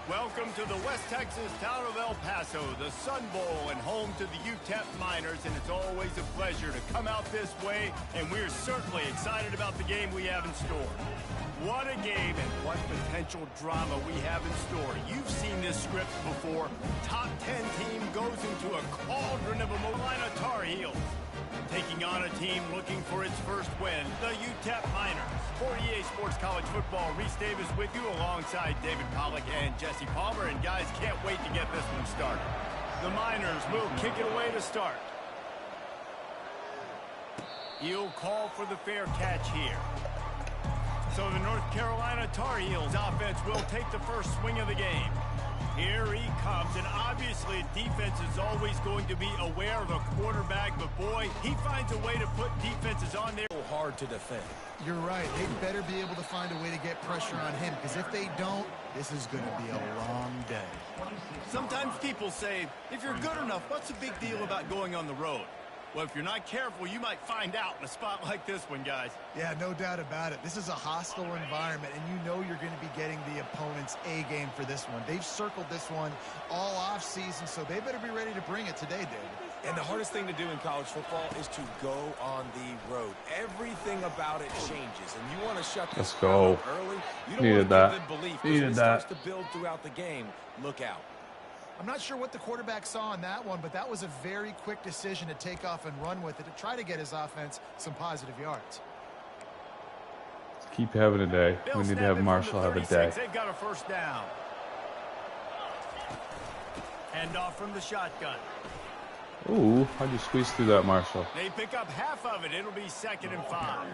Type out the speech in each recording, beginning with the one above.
Welcome to the West Texas town of El Paso, the Sun Bowl and home to the UTEP Miners, and it's always a pleasure to come out this way, and we're certainly excited about the game we have in store. What a game and what potential drama we have in store. You've seen this script before. Top 10 team goes into a cauldron of Carolina Tar Heels, taking on a team looking for its first win, the UTEP Miners. For EA Sports College Football, Reese Davis with you alongside David Pollack and Jesse Palmer. And guys, can't wait to get this one started. The Miners will kick it away to start. He'll call for the fair catch here. So the North Carolina Tar Heels offense will take the first swing of the game. Here he comes, and obviously defense is always going to be aware of a quarterback, but boy, he finds a way to put defenses on there. Hard to defend. You're right. They better be able to find a way to get pressure on him, because if they don't, this is going to be a long day. Sometimes people say, if you're good enough, what's the big deal about going on the road? Well, if you're not careful, you might find out in a spot like this one, guys. Yeah, no doubt about it. This is a hostile environment, and you know you're going to be getting the opponent's A game for this one. They've circled this one all offseason, so they better be ready to bring it today, David. And the hardest thing to do in college football is to go on the road. Everything about it changes, and you want to shut this down early. You don't want to give them belief, because it starts to build throughout the game. Look out. I'm not sure what the quarterback saw on that one, but that was a very quick decision to take off and run with it to try to get his offense some positive yards. Keep having a day. We need to have Marshall have a day. They've got a first down. Hand off from the shotgun. Ooh, how'd you squeeze through that, Marshall? They pick up half of it. It'll be 2nd and 5.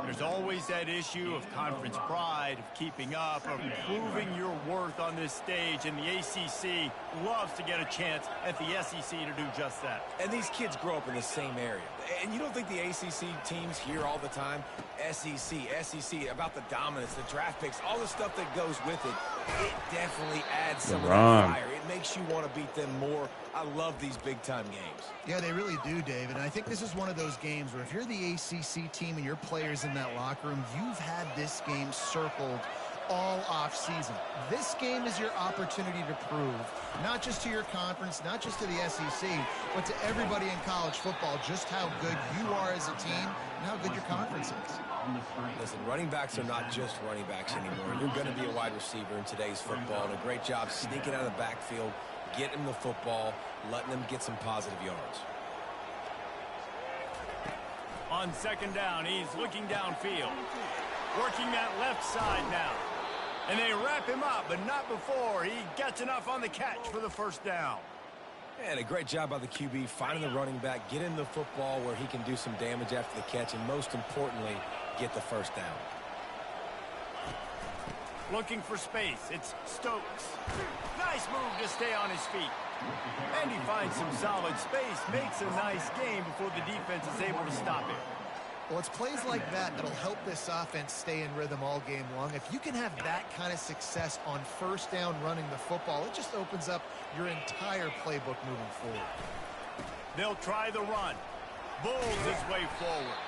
There's always that issue of conference pride, of keeping up, of proving your worth on this stage, and the ACC loves to get a chance at the SEC to do just that. And these kids grow up in the same area. And you don't think the ACC teams hear all the time, SEC, about the dominance, the draft picks, all the stuff that goes with it. It definitely adds some of that fire. It makes you want to beat them more. I love these big-time games. Yeah, they really do, David. And I think this is one of those games where if you're the ACC team and your players in that locker room, you've had this game circled all off-season. This game is your opportunity to prove, not just to your conference, not just to the SEC, but to everybody in college football, just how good you are as a team and how good your conference is. Listen, running backs are not just running backs anymore. You're going to be a wide receiver in today's football, and a great job sneaking out of the backfield, getting them the football, letting them get some positive yards. On 2nd down, he's looking downfield, working that left side now. And they wrap him up, but not before he gets enough on the catch for the first down. And a great job by the QB, finding the running back, getting the football where he can do some damage after the catch, and most importantly, get the first down. Looking for space, it's Stokes. Nice move to stay on his feet. And he finds some solid space, makes a nice game before the defense is able to stop him. Well, it's plays like that that'll help this offense stay in rhythm all game long. If you can have that kind of success on first down running the football, it just opens up your entire playbook moving forward. They'll try the run. Bulls his way forward.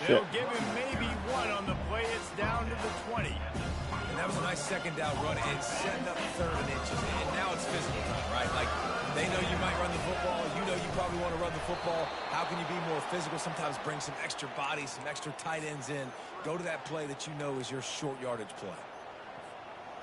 They'll give him maybe one on the play. It's down to the 20. And that was a nice 2nd down run and setting up 3rd and inches. And now it's physical time, right? Like, they know you might run the football. You know you probably want to run the football. How can you be more physical? Sometimes bring some extra bodies, some extra tight ends in. Go to that play that you know is your short yardage play.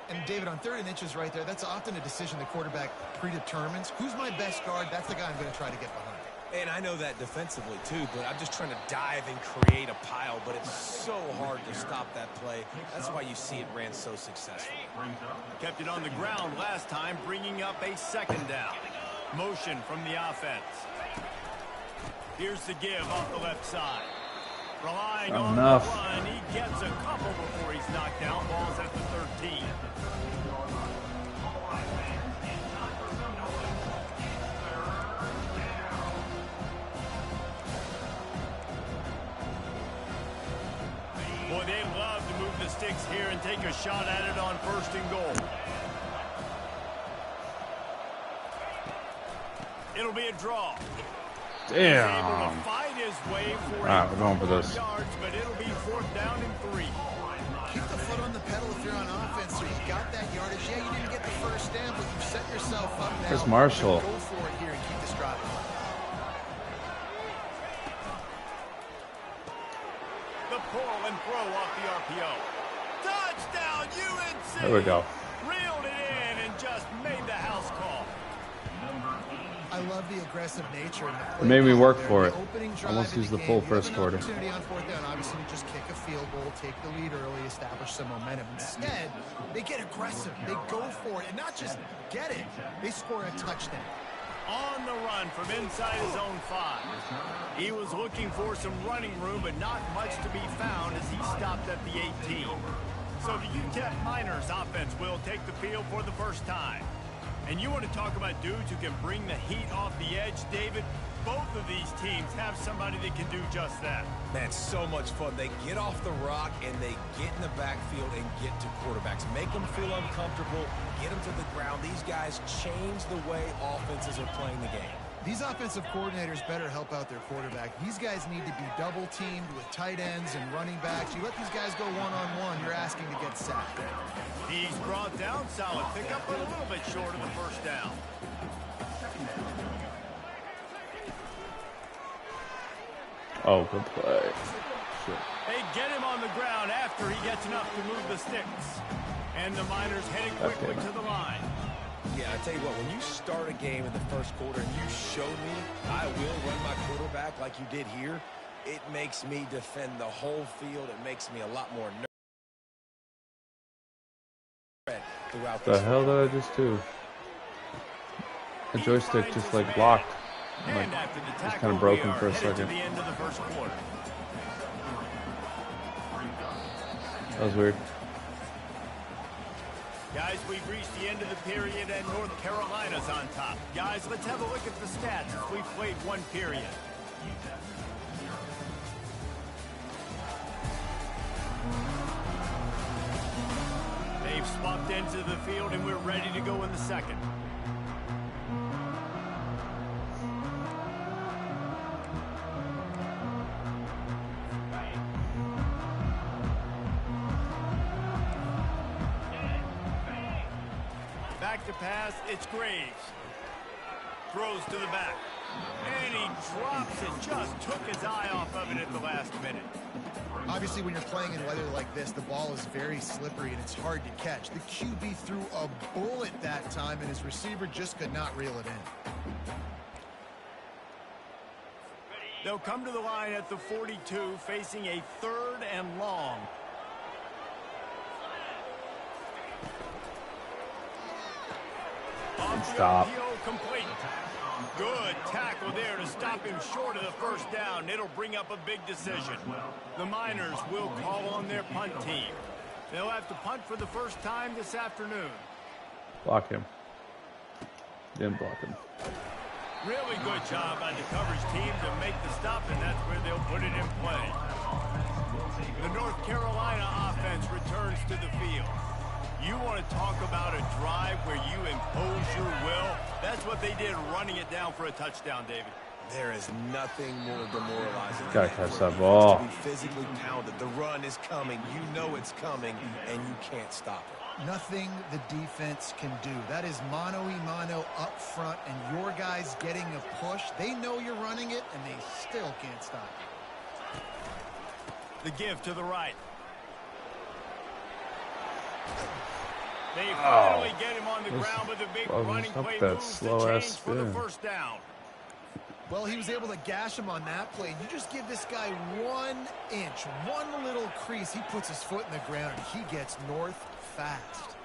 And, David, on 3rd and inches right there, that's often a decision the quarterback predetermines. Who's my best guard? That's the guy I'm going to try to get behind. And I know that defensively, too, but I'm just trying to dive and create a pile, but it's so hard to stop that play. That's why you see it ran so successful. Kept it on the ground last time, bringing up a 2nd down. Motion from the offense. Here's the give off the left side. Relying on the run, he gets a couple before he's knocked down. Ball's at the 13. Boy, they love to move the sticks here and take a shot at it on 1st and goal. It'll be a draw. Damn. He's able to fight his way for we're going for this. Yards, but it'll be 4th down and 3. keep the foot on the pedal if you're on offense. So you got that yardage. Yeah, you didn't get the first down, but you set yourself up now. There's Marshall. Go for it here and keep this drive going. The pull and throw off the RPO. Touchdown, UNC! There we go. Reeled it in and just made the house call. I love the aggressive nature. It made me work for it. Almost used the full first quarter. Opportunity on fourth down, obviously, to just kick a field goal, take the lead early, establish some momentum. Instead, they get aggressive. They go for it, and not just get it. They score a touchdown. On the run from inside his own 5. He was looking for some running room, but not much to be found as he stopped at the 18. So the UTEP Miners offense will take the field for the first time. And you want to talk about dudes who can bring the heat off the edge, David? Both of these teams have somebody that can do just that. Man, so much fun. They get off the rock and they get in the backfield and get to quarterbacks. Make them feel uncomfortable, get them to the ground. These guys change the way offenses are playing the game. These offensive coordinators better help out their quarterback. These guys need to be double-teamed with tight ends and running backs. You let these guys go one-on-one, you're asking to get sacked. He's brought down solid. Pick up a little bit short of the first down. Oh, good play. Shit. They get him on the ground after he gets enough to move the sticks. And the Miners heading quickly to the line. Yeah, I tell you what, when you start a game in the first quarter and you show me I will run my quarterback like you did here, it makes me defend the whole field. It makes me a lot more nervous throughout The hell did I just do? The joystick just like blocked. Like, it's kind of broken for a second. That was weird. Guys, we've reached the end of the period and North Carolina's on top. Guys, let's have a look at the stats as we've played one period. They've swapped into the field and we're ready to go in the second. Back to pass, it's Graves. Throws to the back. And he drops it, just took his eye off of it at the last minute. Obviously, when you're playing in weather like this, the ball is very slippery and it's hard to catch. The QB threw a bullet that time, and his receiver just could not reel it in. They'll come to the line at the 42, facing a 3rd and long. Stop. Complete. Good tackle there to stop him short of the first down. It'll bring up a big decision. The Miners will call on their punt team. They'll have to punt for the first time this afternoon. Block him. Didn't block him. Really good job by the coverage team to make the stop, and that's where they'll put it in play. The North Carolina offense returns to the field. You want to talk about a drive where you impose your will? That's what they did, running it down for a touchdown, David. There is nothing more demoralizing. Gotta catch that ball. To be physically pounded. The run is coming. You know it's coming, and you can't stop it. Nothing the defense can do. That is mano-a-mano up front, and your guys getting a push. They know you're running it, and they still can't stop it. The give to the right. They finally get him on the ground with a big running play moves the chains for the first down. Well, he was able to gash him on that play. You just give this guy 1 inch, one little crease. He puts his foot in the ground, and he gets north fast.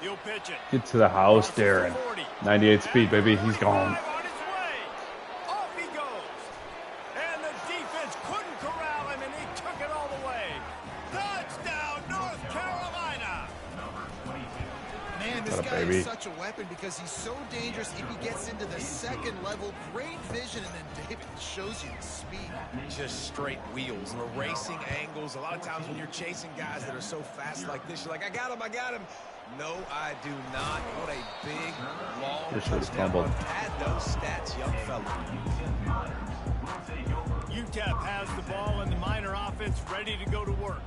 He'll pitch it. Get to the house, Darren. 98 speed, baby. He's gone. Off he goes. And the defense couldn't corral him, and he took it all the way. Touchdown, North Carolina. Man, this guy is such a weapon because he's so dangerous if he gets into the second level. Great vision, and then David shows you the speed. Just straight wheels, erasing angles. A lot of times when you're chasing guys that are so fast like this, you're like, I got him. No, I do not. What a big, long This was touchdown fumbled. run. Pad those stats, young fella. UTEP has the ball and the Miner offense ready to go to work.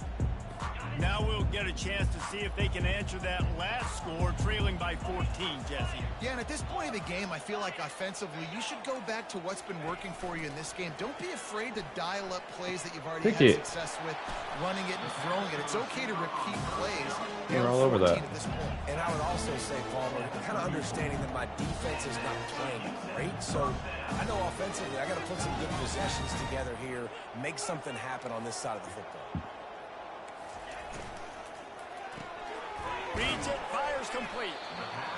Now we'll get a chance to see if they can answer that last score, trailing by 14, Jesse. Yeah, and at this point of the game, I feel like offensively, you should go back to what's been working for you in this game. Don't be afraid to dial up plays that you've already had success with, running it and throwing it. It's okay to repeat plays. You're all over that. At this point. And I would also say, Palmer, kind of understanding that my defense is not playing great. So I know offensively, I got to put some good possessions together here, make something happen on this side of the football. Reads it, fires complete.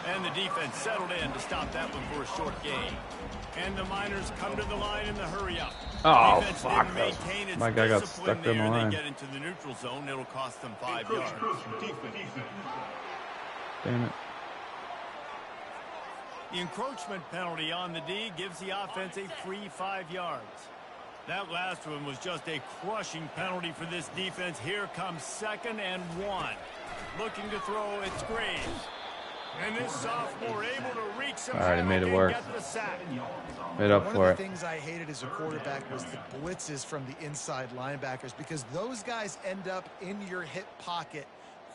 And the defense settled in to stop that one for a short gain. And the Miners come to the line in the hurry up. Oh, defense fuck. didn't maintain its My guy got discipline stuck in the there. line. They get into the neutral zone. It'll cost them 5 yards. Damn it. The encroachment penalty on the D gives the offense a free 5 yards. That last one was just a crushing penalty for this defense. Here comes 2nd and 1. Looking to throw, it's Graves. And this sophomore able to reach some. All right, he made it work. Made up for One of it. the things I hated as a quarterback was the blitzes from the inside linebackers, because those guys end up in your hip pocket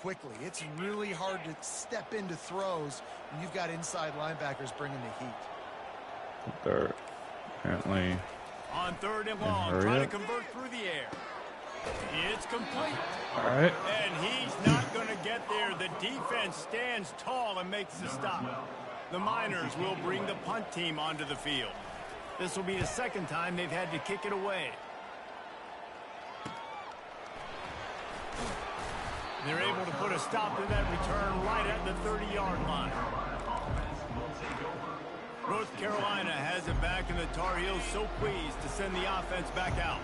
quickly. It's really hard to step into throws when you've got inside linebackers bringing the heat. They're apparently On 3rd and long, trying to convert through the air. It's complete. all right. And he's not going to get there. The defense stands tall and makes the stop. The Miners will bring the punt team onto the field. This will be the 2nd time they've had to kick it away. They're able to put a stop to that return right at the 30-yard line. North Carolina has it back, and the Tar Heels so pleased to send the offense back out.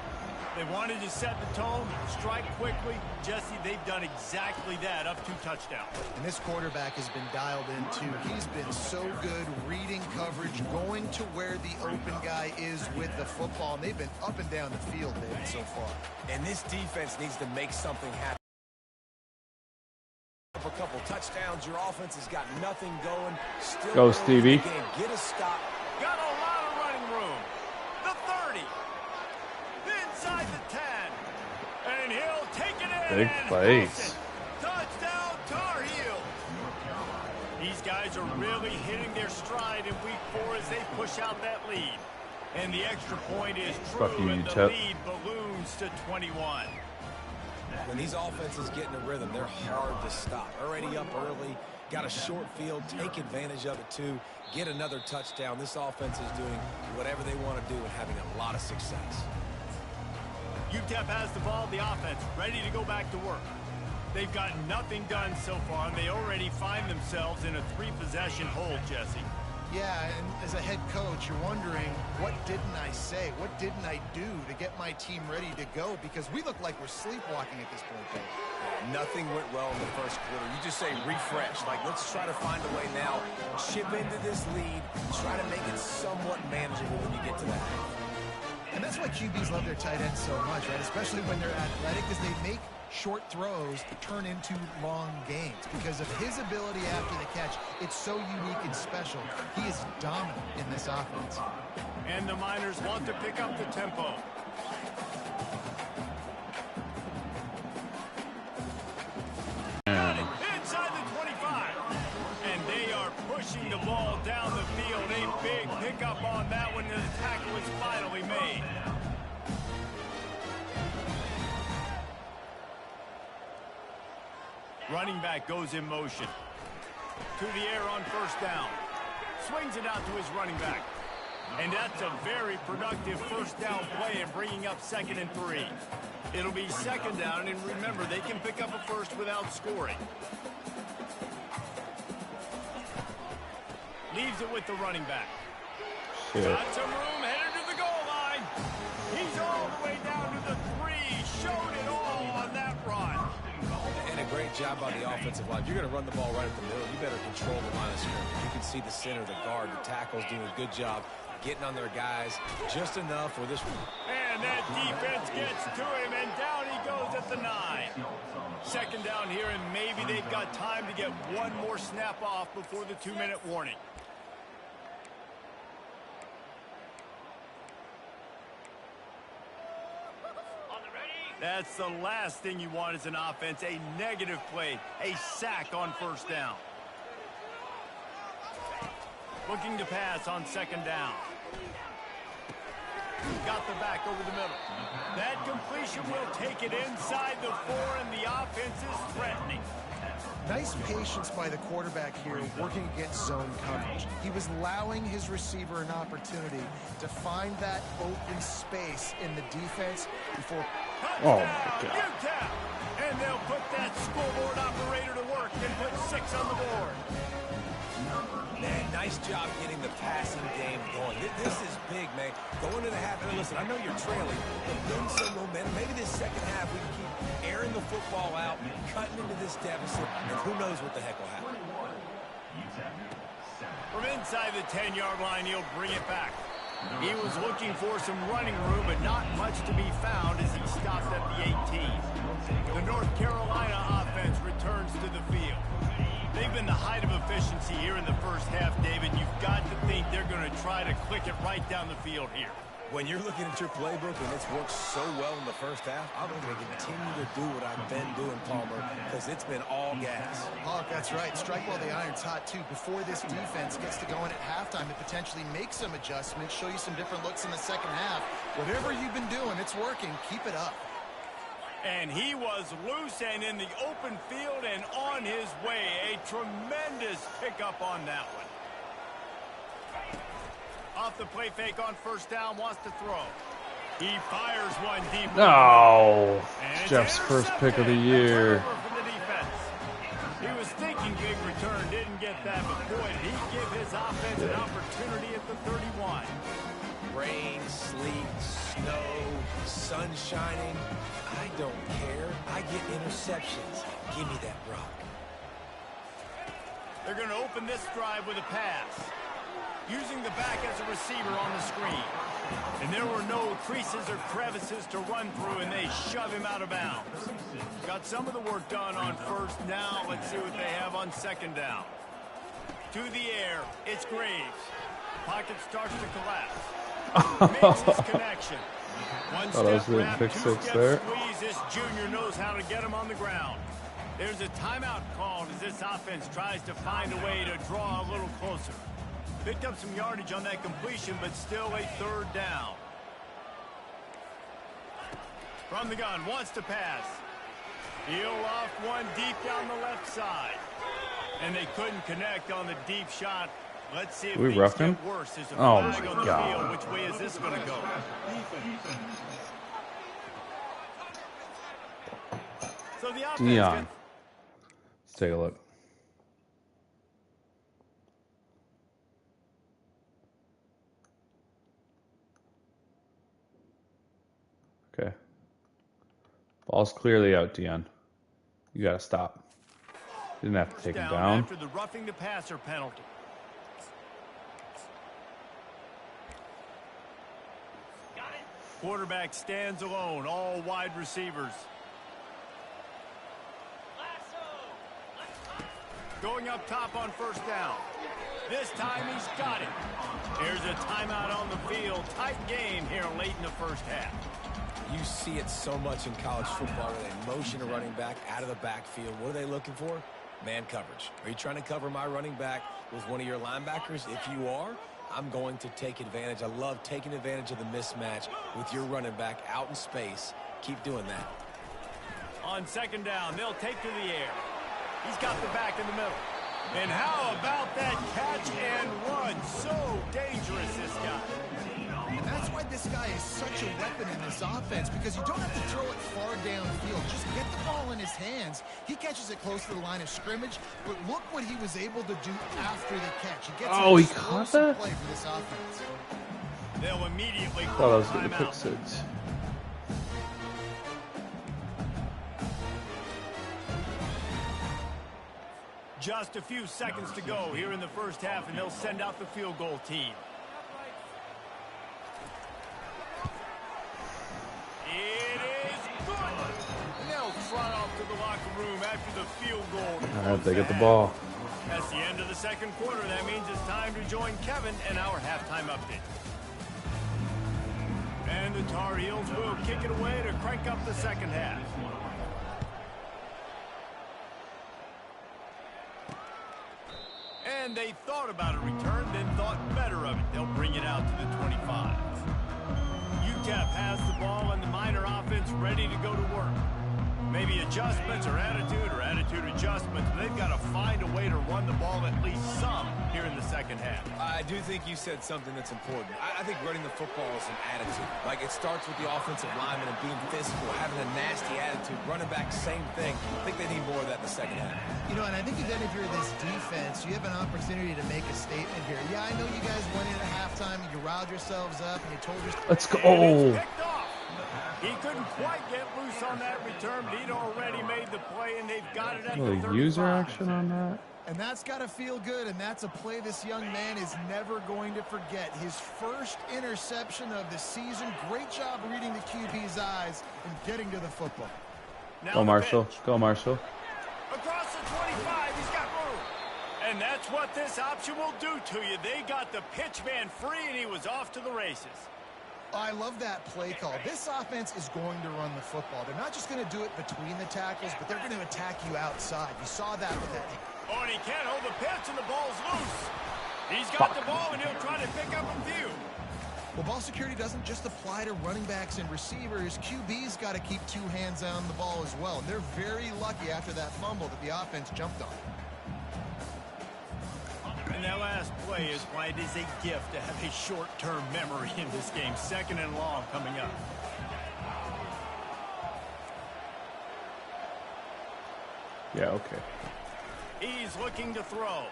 They wanted to set the tone, strike quickly. Jesse, they've done exactly that, up 2 touchdowns. And this quarterback has been dialed in, too. He's been so good reading coverage, going to where the open guy is with the football. And they've been up and down the field, David, so far. And this defense needs to make something happen. A couple touchdowns, your offense has got nothing going. Still Go, Stevie. Get a stop. Got a lot of running room. The 30. Inside the 10. And he'll take it in. Big and plays. Touchdown, Tar Heel. These guys are really hitting their stride in week 4 as they push out that lead. And the extra point is true, Fuck you, and the UTEP. lead balloons to 21. When these offenses get in a rhythm, they're hard to stop. Already up early, got a short field, take advantage of it too, get another touchdown. This offense is doing whatever they want to do and having a lot of success. UTEP has the ball, the offense ready to go back to work. They've got nothing done so far, and they already find themselves in a 3-possession hold, Jesse. Yeah, and as a head coach, you're wondering, what didn't I say? What didn't I do to get my team ready to go? Because we look like we're sleepwalking at this point, Dave. Nothing went well in the first quarter. You just say refresh. Like, let's try to find a way now. Chip into this lead. Try to make it somewhat manageable when you get to that half. And that's why QBs love their tight ends so much, right? Especially when they're athletic, because they make short throws turn into long gains. Because of his ability after the catch, it's so unique and special. He is dominant in this offense. And the Miners want to pick up the tempo. Inside the 25. And they are pushing the ball down the field. A big pickup on that one, and the tackle is finally made. Running back goes in motion. To the air on 1st down. Swings it out to his running back. And that's a very productive 1st down play in bringing up 2nd and 3. It'll be 2nd down, and remember, they can pick up a first without scoring. Leaves it with the running back. Shit. Got some room, headed to the goal line. He's all the way down to the 3. Showed it all on that run. And a great job by the offensive line. You're going to run the ball right at the middle. You better control the line of scrimmage. You can see the center, the guard, the tackle's doing a good job getting on their guys just enough for this. And that defense gets to him, and down he goes at the 9. Second down here, and maybe they've got time to get one more snap off before the 2-minute warning. That's the last thing you want as an offense, a negative play, a sack on first down. Looking to pass on second down. Got the back over the middle. That completion will take it inside the 4, and the offense is threatening. Nice patience by the quarterback here, working against zone coverage. He was allowing his receiver an opportunity to find that open space in the defense before. Oh, my God. UTEP! And they'll put that scoreboard operator to work and put 6 on the board. Man, nice job getting the passing game going. This is big, man. Going to the half. And listen, I know you're trailing, but building some momentum. Maybe this second half we can keep airing the football out, cutting into this deficit, and who knows what the heck will happen. From inside the 10-yard line, he'll bring it back. He was looking for some running room, but not much to be found as he stopped at the 18. The North Carolina offense returns to the field. They've been the height of efficiency here in the first half, David. You've got to think they're going to try to click it right down the field here. When you're looking at your playbook and it's worked so well in the first half, I'm going to continue to do what I've been doing, Palmer, because it's been all gas. Oh, that's right. Strike while the iron's hot, too. Before this defense gets to going at halftime to potentially make some adjustments, show you some different looks in the second half. Whatever you've been doing, it's working. Keep it up. And he was loose and in the open field and on his way. A tremendous pickup on that one. Off the play fake on first down, wants to throw. He fires one deep. No. Jeff's first pick of the year. From the defense. He was thinking big return, didn't get that, but boy, did he give his offense an opportunity at the 31. Rain, sleet, snow, sun shining. I don't care. I get interceptions. Give me that rock. They're going to open this drive with a pass. Using the back as a receiver on the screen. And there were no creases or crevices to run through, and they shove him out of bounds. Got some of the work done on first. Now let's see what they have on second down. To the air, it's Graves. Pocket starts to collapse. Makes his connection. One step grab, two-step squeeze. This junior knows how to get him on the ground. There's a timeout called as this offense tries to find a way to draw a little closer. Picked up some yardage on that completion, but still a third down. From the gun, wants to pass. Heel off one deep down the left side. And they couldn't connect on the deep shot. Let's see if things get worse. There's a flag on the field. Which way is this going to go? So the offense Dion. Let's take a look. Okay. Ball's clearly out, Dion. You got to stop. Didn't have to take him down. After the roughing the passer penalty. Quarterback stands alone, all wide receivers. Going up top on first down. This time he's got it. Here's a timeout on the field. Tight game here late in the first half. You see it so much in college football where they motion a running back out of the backfield. What are they looking for? Man coverage. Are you trying to cover my running back with one of your linebackers? If you are, I'm going to take advantage. I love taking advantage of the mismatch with your running back out in space. Keep doing that. On second down, they'll take to the air. He's got the back in the middle. And how about that catch and run? So dangerous, this guy. And that's why this guy is such a weapon in this offense, because you don't have to throw it far downfield. Just get the ball in his hands. He catches it close to the line of scrimmage, but look what he was able to do after the catch. He gets he caught that? Play for this offense. They'll immediately Thought I was call going to pick timeout. six. Just a few seconds to go here in the first half, and they'll send out the field goal team. field goal. All right, they get the ball. That's the end of the second quarter. That means it's time to join Kevin in our halftime update. And the Tar Heels will kick it away to crank up the second half. And they thought about a return, then thought better of it. They'll bring it out to the 25. UTEP has the ball and the Miner offense ready to go to work. Maybe adjustments or attitude adjustments. But they've got to find a way to run the ball at least some here in the second half. I do think you said something that's important. I think running the football is an attitude. Like, it starts with the offensive lineman and being physical, having a nasty attitude. Running back, same thing. I think they need more of that in the second half. You know, and I think then if you're this defense, you have an opportunity to make a statement here. Yeah, I know you guys went in at halftime and you riled yourselves up and you told your... Let's go. He couldn't quite get loose on that return, but he'd already made the play, and they've got it at the 35. User action on that. And that's got to feel good, and that's a play this young man is never going to forget. His first interception of the season. Great job reading the QB's eyes and getting to the football. Now go, Marshall. Go, Marshall. Across the 25, he's got room. And that's what this option will do to you. They got the pitch man free, and he was off to the races. I love that play call. This offense is going to run the football. They're not just going to do it between the tackles, but they're going to attack you outside. You saw that with that. Oh, and he can't hold the pitch, and the ball's loose. He's got the ball, and he'll try to pick up a few. Well, ball security doesn't just apply to running backs and receivers. QB's got to keep two hands on the ball as well. And they're very lucky after that fumble that the offense jumped on. And that last play is why it is a gift to have a short-term memory in this game. Second and long coming up. Yeah, okay. He's looking to throw.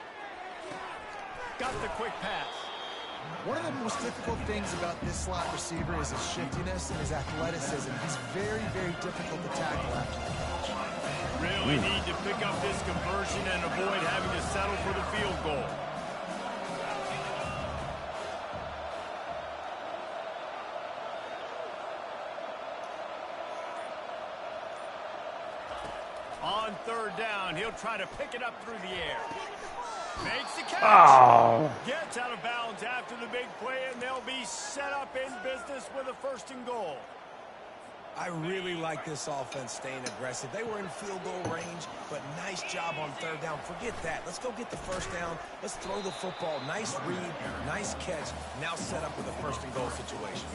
Got the quick pass. One of the most difficult things about this slot receiver is his shiftiness and his athleticism. He's very, very difficult to tackle after the catch. Really need to pick up this conversion and avoid having to settle for the field goal. On third down, he'll try to pick it up through the air. Makes the catch. Oh. Gets out of bounds after the big play, and they'll be set up in business with a first and goal. I really like this offense staying aggressive. They were in field goal range, but nice job on third down. Forget that. Let's go get the first down. Let's throw the football. Nice read, nice catch. Now set up with a first and goal situation.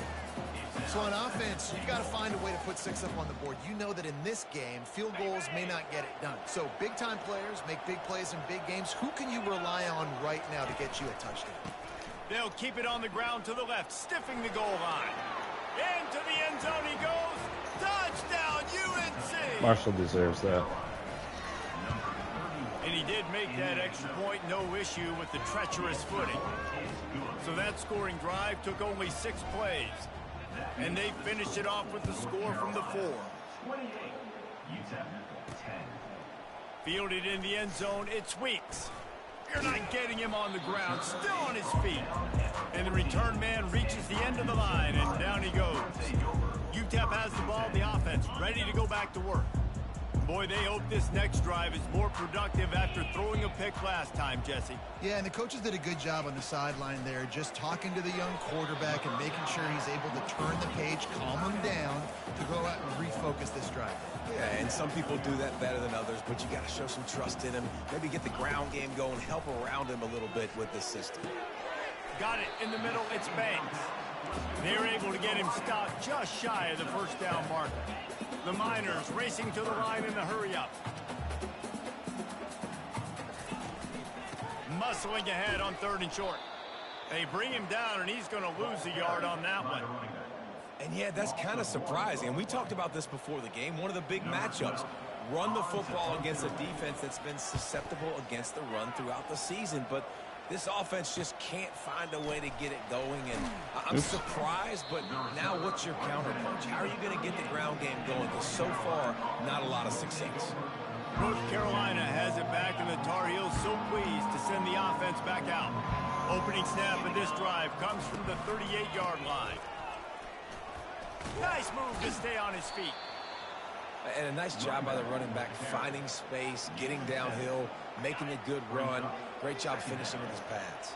So on offense, you've got to find a way to put 6 up on the board. You know that in this game, field goals may not get it done. So big-time players make big plays in big games. Who can you rely on right now to get you a touchdown? They'll keep it on the ground to the left, stiffing the goal line. Into the end zone he goes. Touchdown, UNC! Marshall deserves that. And he did make that extra point, no issue with the treacherous footing. So that scoring drive took only 6 plays. And they finished it off with the score from the 4. Fielded in the end zone, it's Weeks. You're not getting him on the ground, still on his feet. And the return man reaches the end of the line, and down he goes. UTEP has the ball, the offense, ready to go back to work. Boy, they hope this next drive is more productive after throwing a pick last time, Jesse. Yeah, and the coaches did a good job on the sideline there, just talking to the young quarterback and making sure he's able to turn the page, calm him down, to go out and refocus this drive. Yeah, and some people do that better than others, but you got to show some trust in him. Maybe get the ground game going, help around him a little bit with this system. Got it in the middle, it's Banks. They're able to get him stopped just shy of the first down marker. The Miners racing to the line in the hurry-up. Muscling ahead on third and short. They bring him down, and he's going to lose a yard on that one. And yeah, that's kind of surprising. And we talked about this before the game. One of the big matchups. Run the football against a defense that's been susceptible against the run throughout the season. But this offense just can't find a way to get it going. And I'm surprised, but now what's your counterpunch? How are you going to get the ground game going? Because so far, not a lot of success. North Carolina has it back, and the Tar Heels so pleased to send the offense back out. Opening snap of this drive comes from the 38-yard line. Nice move to stay on his feet. And a nice job by the running back, finding space, getting downhill, making a good run. Great job finishing with his pads.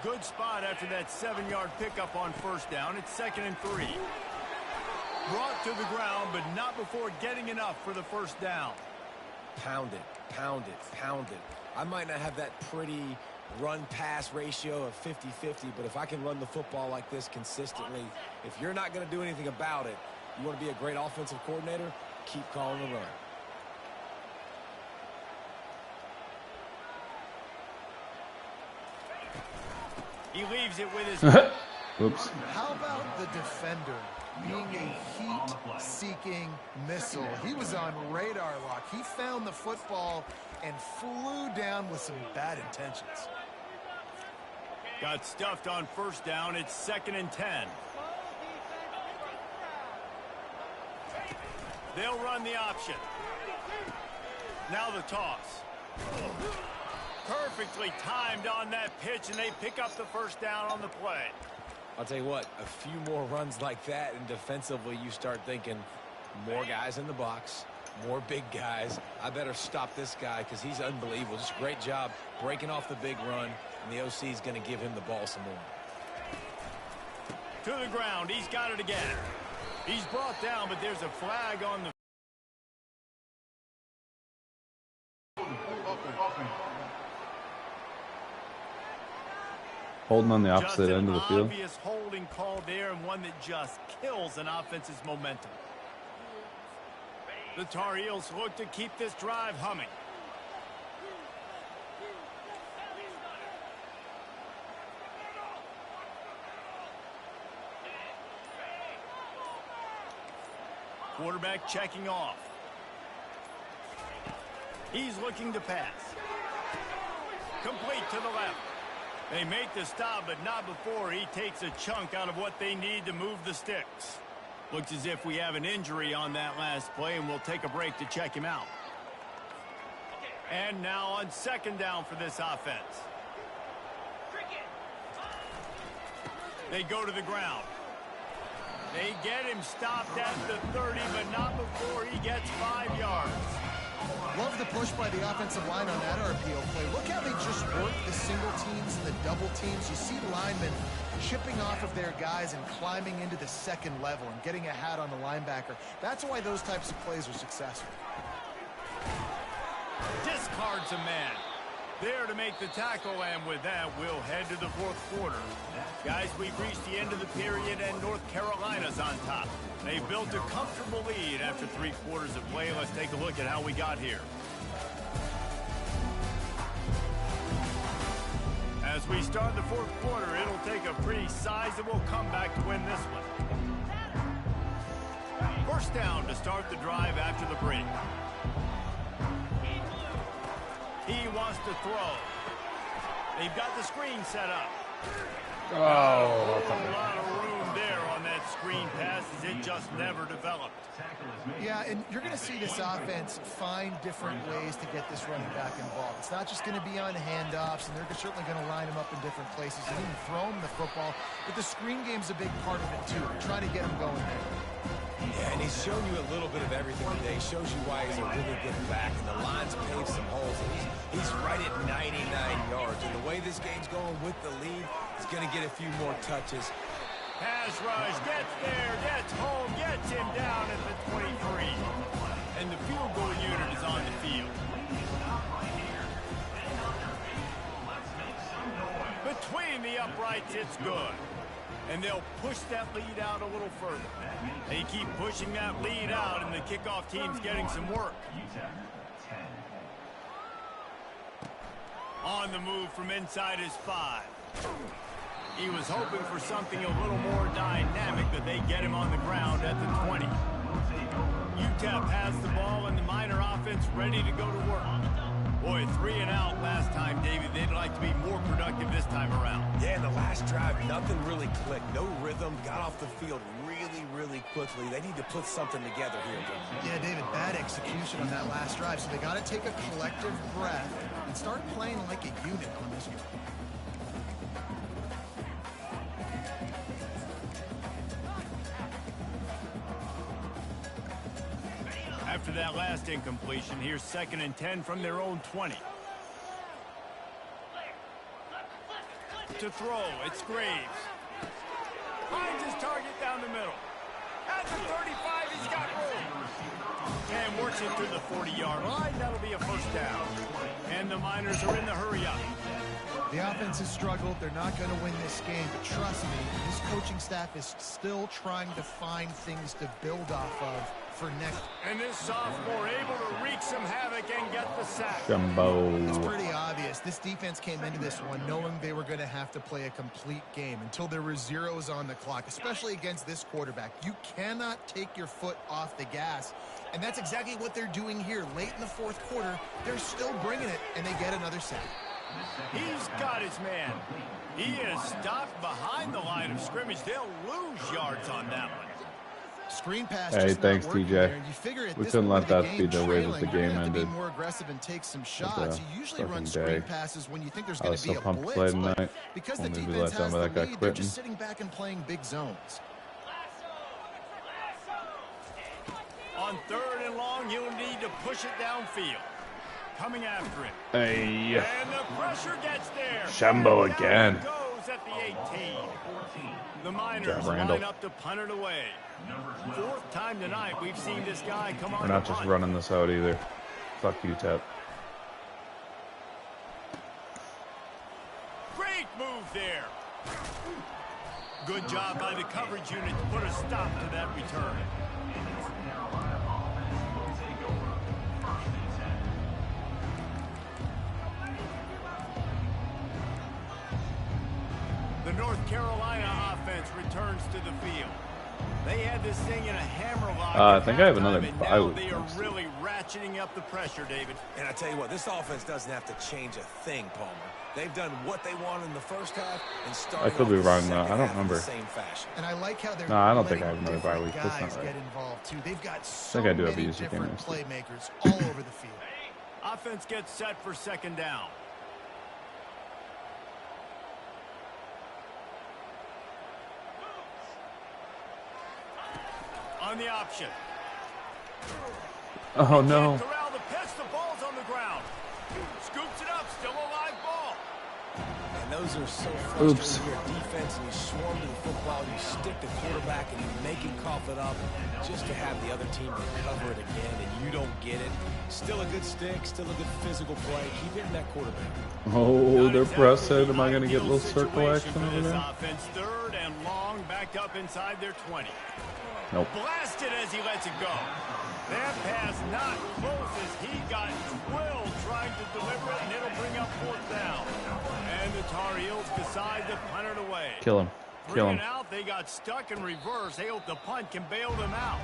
Good spot after that 7-yard pickup on first down. It's 2nd and 3. Brought to the ground, but not before getting enough for the first down. Pound it, pound it, pound it. I might not have that pretty run-pass ratio of 50-50, but if I can run the football like this consistently, if you're not going to do anything about it, you want to be a great offensive coordinator, keep calling the run. He leaves it with his... Oops. How about the defender being a heat-seeking missile? He was on radar lock. He found the football and flew down with some bad intentions. Got stuffed on first down. It's 2nd and 10. They'll run the option. Now the toss. Perfectly timed on that pitch, and they pick up the first down on the play. I'll tell you what, a few more runs like that, and defensively you start thinking more guys in the box, more big guys. I better stop this guy because he's unbelievable. Just a great job breaking off the big run, and the OC is going to give him the ball some more. To the ground. He's got it again. He's brought down, but there's a flag on the... Holding on the opposite end of the field. Obvious holding call there, and one that just kills an offense's momentum. The Tar Heels look to keep this drive humming. Quarterback checking off. He's looking to pass. Complete to the left. They make the stop, but not before he takes a chunk out of what they need to move the sticks. Looks as if we have an injury on that last play, and we'll take a break to check him out. And now on 2nd down for this offense. They go to the ground. They get him stopped at the 30, but not before he gets 5 yards. Love the push by the offensive line on that RPO play. Look how they just work the single teams and the double teams. You see linemen chipping off of their guys and climbing into the second level and getting a hat on the linebacker. That's why those types of plays are successful. Discards a man. There to make the tackle, and with that, we'll head to the 4th quarter. Guys, we've reached the end of the period, and North Carolina's on top. They built a comfortable lead after 3 quarters of play. Let's take a look at how we got here. As we start the 4th quarter, it'll take a pretty sizable comeback to win this one. First down to start the drive after the break. He wants to throw. They've got the screen set up. Oh, A lot of room there on that screen pass as it just never developed. Yeah, and you're going to see this offense find different ways to get this running back involved. It's not just going to be on handoffs, and they're certainly going to line him up in different places and even throw him the football. But the screen game's a big part of it, too. They're trying to get him going there. Yeah, and he's shown you a little bit of everything today. He shows you why he's a really good back, and the line's paved some holes. And he's right at 99 yards. And the way this game's going with the lead, he's going to get a few more touches. Pass rush, gets there, gets home, gets him down at the 23. And the field goal unit is on the field. Between the uprights, it's good. And they'll push that lead out a little further. They keep pushing that lead out, and the kickoff team's getting some work. On the move from inside his 5. He was hoping for something a little more dynamic, but they get him on the ground at the 20. UTEP has the ball, and the Miner offense ready to go to work. Boy, 3 and out last time, David. They'd like to be more productive this time around. Yeah, in the last drive, nothing really clicked. No rhythm. Got off the field really quickly. They need to put something together here. Yeah, David, bad execution on that last drive. So they got to take a collective breath and start playing like a unit on this one. After that last incompletion, here's 2nd and 10 from their own 20. To throw, it's Graves. Finds his target down the middle. At the 35, he's got room. And works it to the 40-yard line. That'll be a first down. And the Miners are in the hurry-up. The offense has struggled. They're not going to win this game. But trust me, this coaching staff is still trying to find things to build off of for next. And this sophomore able to wreak some havoc and get the sack. Jumbo. It's pretty obvious. This defense came into this one knowing they were going to have to play a complete game until there were zeros on the clock, especially against this quarterback. You cannot take your foot off the gas. And that's exactly what they're doing here. Late in the 4th quarter, they're still bringing it, and they get another sack. He's got his man. He is stopped behind the line of scrimmage. They'll lose yards on that one. Screen pass. Hey, just thanks, not working TJ. there. You figure at We this couldn't point let of that be the way that the trailing, game you have to ended. be more aggressive and take some shots. You usually run fucking screen day. passes when you think there's I going was to be so a pumped to blitz. play But tonight. because the Only to be defense let down has by the that guy lead, they're quitting. just sitting back and playing big zones. On 3rd and long, you'll need to push it downfield. Coming after it. Hey. And the pressure gets there. Shambo Down again. it goes at the 18. The Miners Randall. line up to punt it away. 4th time tonight we've seen this guy come on. We're not just running this out either. Fuck UTEP. Great move there. Good job by the coverage unit to put a stop to that return. The North Carolina offense returns to the field. They had this thing in a hammerlock. I think I have another and bye now week they are next week. really ratcheting up the pressure, David. And I tell you what, this offense doesn't have to change a thing, Palmer. They've done what they wanted in the first half and started I could be off the wrong, second though. I don't half in the remember. same fashion. And I like how they're No, I don't letting think I have another bye different week. That's not guys right. get involved too. They've got so I do have a many user game different next week. playmakers all over the field. Offense gets set for 2nd down. On the option. Oh no. Corral the pitch, the ball's on the ground. Scoops it up, still a live ball. And those are so Oops. frustrating. Your defense, and you swarm to the football, you stick the quarterback, and you make him cough it up just to have the other team recover it again, and you don't get it. Still a good stick, still a good physical play. Keep hitting that quarterback. Oh, they're pressing. Am I going to get a little circle action For over this there? offense, 3rd and long, backed up inside their 20. Nope. Blasted as he lets it go. That pass not close as he got twilled trying to deliver it, and it'll bring up 4th down. And the Tar Heels decide to punt it away. Kill him. Kill Bring him. it out, they got stuck in reverse. They hope the punt can bail them out.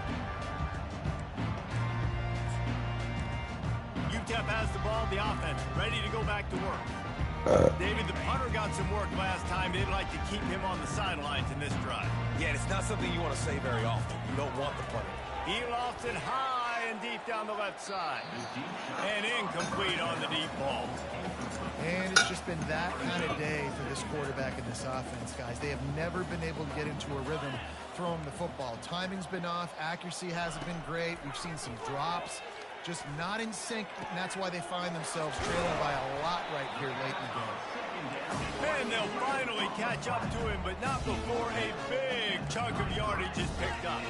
UTEP has the ball, the offense ready to go back to work. David, the punter got some work last time. They'd like to keep him on the sidelines in this drive. Yeah, and it's not something you want to say very often. You don't want the punter. He lofts it high and deep down the left side. And incomplete on the deep ball. And it's just been that kind of day for this quarterback and this offense, guys. They have never been able to get into a rhythm throwing the football. Timing's been off. Accuracy hasn't been great. We've seen some drops. Just not in sync, and that's why they find themselves trailing by a lot right here late in the game. And they'll finally catch up to him, but not before a big chunk of yardage is picked up.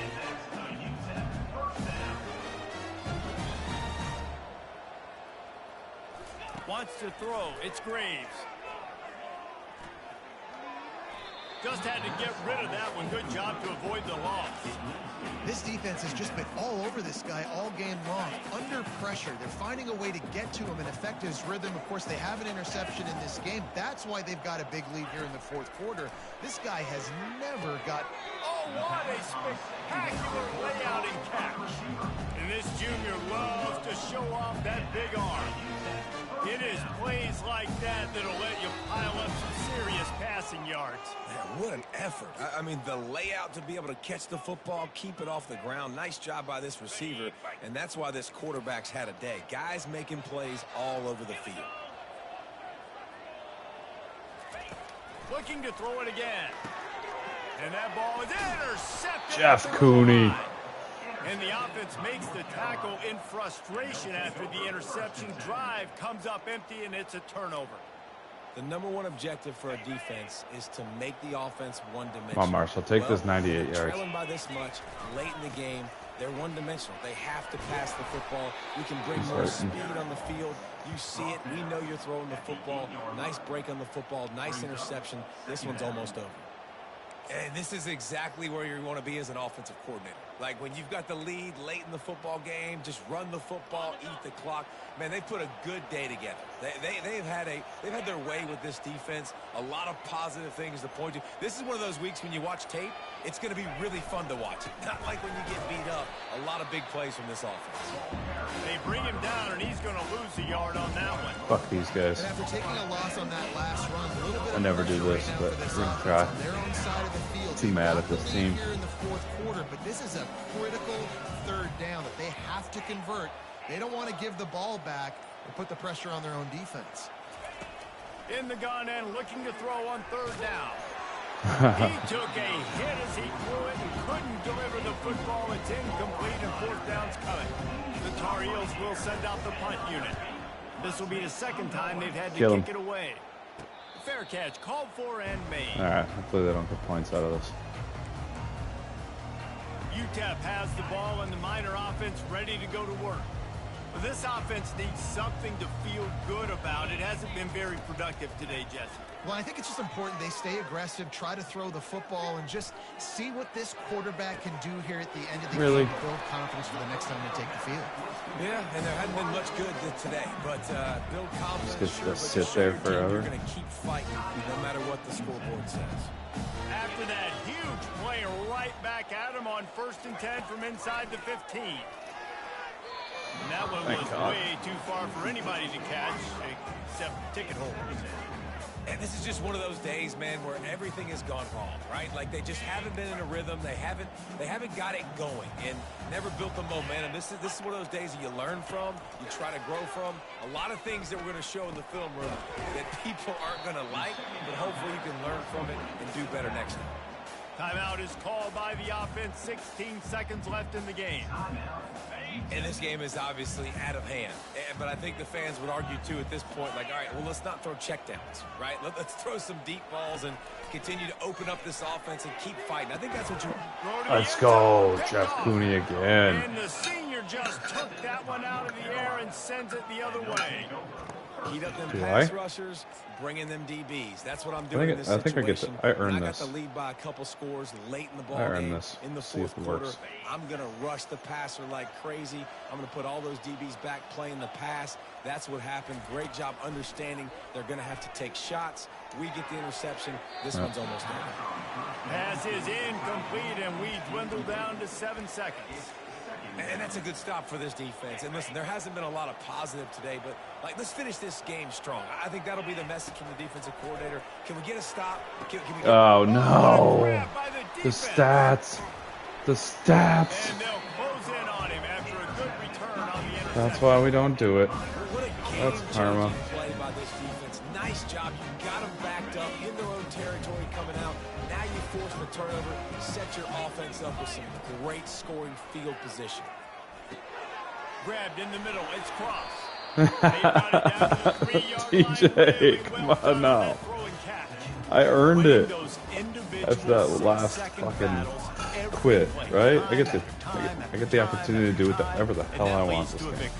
Wants to throw. It's Graves. Just had to get rid of that one. Good job to avoid the loss. This defense has just been all over this guy all game long. Under pressure, they're finding a way to get to him and affect his rhythm. Of course, they have an interception in this game. That's why they've got a big lead here in the 4th quarter. This guy has never got... Oh, what a spectacular layout and catch. And this junior loves to show off that big arm. It is plays like that that'll let you pile up some serious passing yards. Man, what an effort. I mean, the layout to be able to catch the football, keep it off the ground. Nice job by this receiver, and that's why this quarterback's had a day. Guys making plays all over the field. Looking to throw it again. And that ball is intercepted. Jeff Cooney. And the offense makes the tackle in frustration after the interception. Drive comes up empty, and it's a turnover. The #1 objective for a defense is to make the offense one-dimensional. Come on, Marshall, take this 98 yards. Trailing by this much late in the game, they're one-dimensional. They have to pass the football. We can bring more speed on the field. You see it. We know you're throwing the football. Nice break on the football. Nice interception. This one's almost over. And this is exactly where you want to be as an offensive coordinator. Like when you've got the lead late in the football game, just run the football, eat the clock. Man, they put a good day together. They've had their way with this defense. A lot of positive things to point to. This is one of those weeks when you watch tape, it's going to be really fun to watch. Not like when you get beat up. A lot of big plays from this offense. They bring him down, and he's going to lose a yard on that one. Fuck these guys. And after taking a loss on that last run, a little bit I never do this, but we're gonna try. on their own side of the field. Too mad at this team. Here in the fourth quarter, but this is a critical third down that they have to convert. They don't want to give the ball back and put the pressure on their own defense. In the gun and looking to throw on third down. He took a hit as he threw it and couldn't deliver the football. It's incomplete and fourth down's coming. The Tar Heels will send out the punt unit. This will be the second time they've had to kick it away. Fair catch called for and made. All right, hopefully they don't get points out of this. UTEP has the ball and the Miner offense ready to go to work. This offense needs something to feel good about. It hasn't been very productive today, Jesse. Well, I think it's just important they stay aggressive, try to throw the football, and just see what this quarterback can do here at the end of the game to build confidence for the next time they take the field. Yeah, and there hadn't been much good today, but build confidence. Just gonna sit there forever. You're going to keep fighting no matter what the scoreboard says. After that huge play right back at him on 1st and 10 from inside the 15. And that one was way too far for anybody to catch, except ticket holders. And this is just one of those days, man, where everything has gone wrong, right? Like they just haven't been in a rhythm. They haven't got it going and never built the momentum. This is one of those days that you learn from, you try to grow from. A lot of things that we're going to show in the film room that people aren't going to like, but hopefully you can learn from it and do better next time. Timeout is called by the offense. 16 seconds left in the game. And this game is obviously out of hand. But I think the fans would argue, too, at this point, like, all right, well, let's not throw checkdowns, right? Let's throw some deep balls and continue to open up this offense and keep fighting. I think that's what you want. Let's go, Jeff Cooney again. And the senior just took that one out of the air and sends it the other way. Heat up them pass rushers, bring in them DBs. That's what I'm doing in this I think situation. I earned this. I got the lead by a couple scores late in the ball I game. this. In the See if fourth it quarter, works. I'm going to rush the passer like crazy. I'm going to put all those DBs back playing the pass. That's what happened. Great job understanding they're going to have to take shots. We get the interception. This one's almost done. Pass is incomplete, and we dwindle down to 7 seconds. And that's a good stop for this defense. And listen, there hasn't been a lot of positive today, but like, let's finish this game strong. I think that'll be the message from the defensive coordinator. Can we get a stop? Can we get no. The stats. The stats. And they'll close in on him after a good return on the interception. That's why we don't do it. That's karma. Play by this defense. Nice job. You got them backed up in their own territory coming out. Now you force the turnover, set your offense up with some great scoring field position. Grabbed in the middle, it's crossed. TJ, come on now. I earned it. That's that last fucking quit, right? I get the opportunity to do whatever the hell I want this game.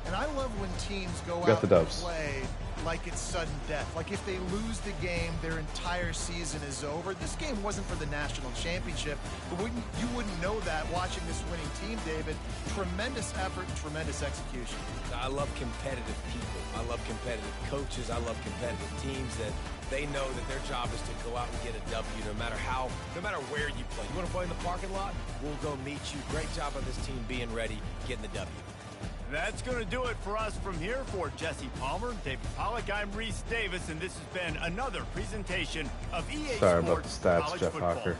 And I love when teams go Got out the dubs. and play like it's sudden death. Like if they lose the game, their entire season is over. This game wasn't for the national championship, but you wouldn't know that watching this winning team, David. Tremendous effort and tremendous execution. I love competitive people. I love competitive coaches. I love competitive teams that they know that their job is to go out and get a W no matter where you play. You want to play in the parking lot? We'll go meet you. Great job on this team being ready, getting the W. That's going to do it for us from here. For Jesse Palmer, David Pollack, I'm Reese Davis, and this has been another presentation of EA Sorry about Sports the stats, College Jeff Football. Hawker.